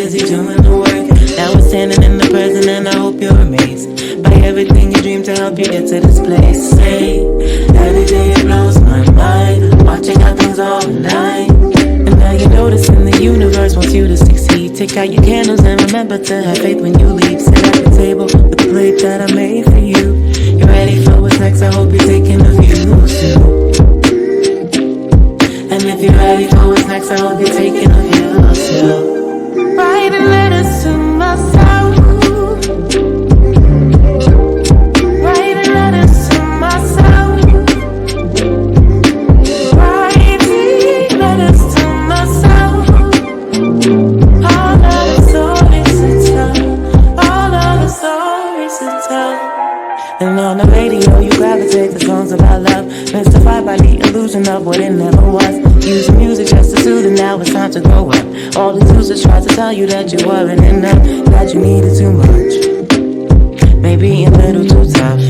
busy doing the work. Now we're standing in the present and I hope you're amazed by everything you dream to help you get to this place. Say, every day it blows my mind, watching how things all align. And now you notice in the universe wants you to succeed. Take out your candles and remember to have faith when you leave. Sit at the table with the plate that I made for you. You're ready for what's next, I hope you're taking a view too. And if you're ready for what's next, I hope you're taking a view too. Writing letters to myself, writing letters to myself, writing letters to myself. All of the stories to tell, all of the stories to tell. And on the radio you gravitate to songs about love, mystified by the illusion of what it never was. Using music just to soothe, and now it's time to grow up. All the excuses try to tell you that you weren't enough, that you needed too much, maybe a little too tough.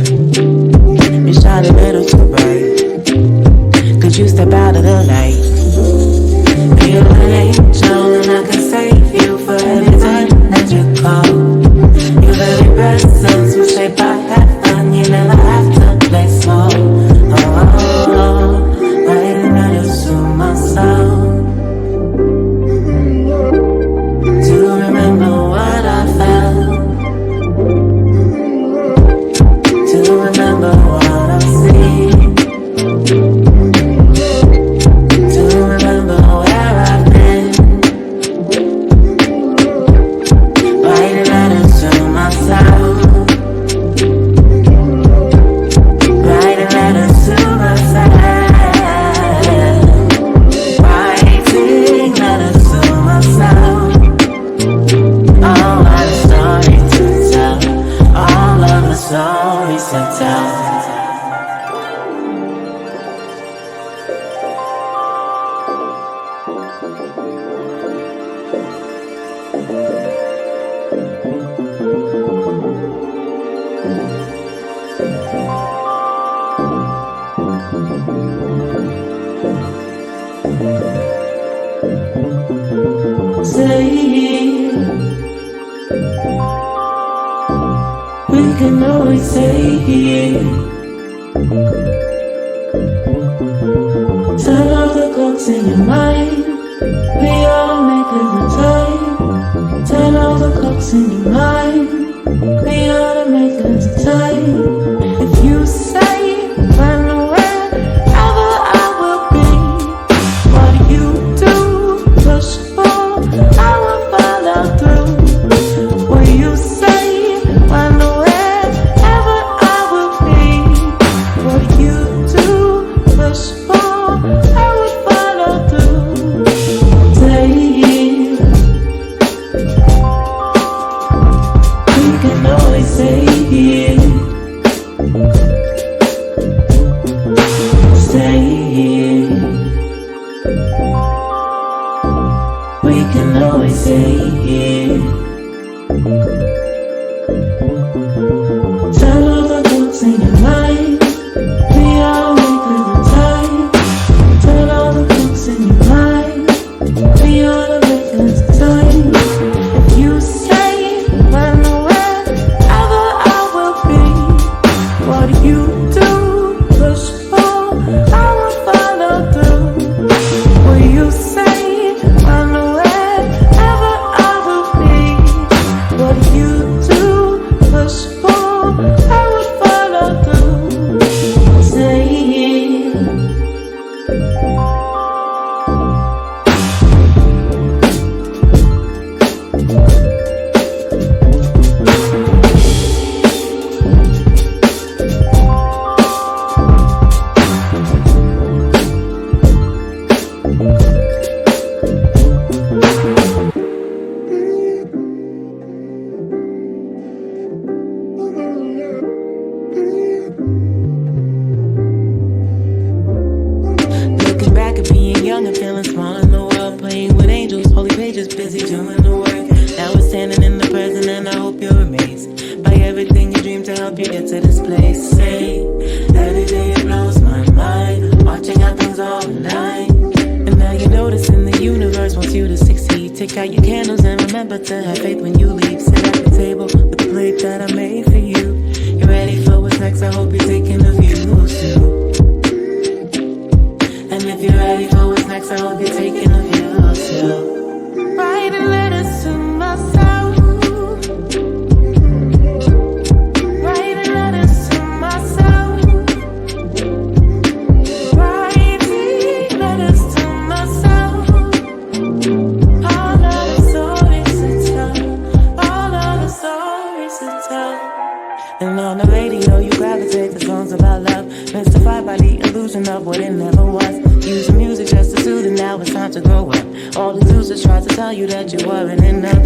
You shine a little too bright. Could you step out of the light? You're an angel and I can save you for every time that you call. Your very presence will shape our heaven. You never have to play small. Writing letters to myself, to remember what I felt, to remember what I've seen, to remember where I've been. Writing letters to myself, writing letters to myself, writing letters to myself. All of the stories to tell, all of the stories to tell. Say, we can always say, turn off the clocks in your mind. We are makers of time. Turn off the clocks in your mind. We are the makers of time. If you say when or wherever I will be, what you do, push for, I will follow through. What you say when or wherever I will be, what you do, push for, I will follow through. Say, we can always say it. Say it. We can always say it. meals and remember to have faith when you leave. Sit at the table with the plate that I made for you. You ready for what's next? I hope you're taking a view too. And if you're ready for what's next, I hope you're taking a view too. Writing letters to myself. Writing letters to myself. Writing letters to myself. All of the stories to tell. All of the stories to tell. And on the radio you gravitate to songs about love, mystified by the illusion of what it never was. Using music just to soothe, and now it's time to grow up. All the dudes that tried to tell you that you weren't enough.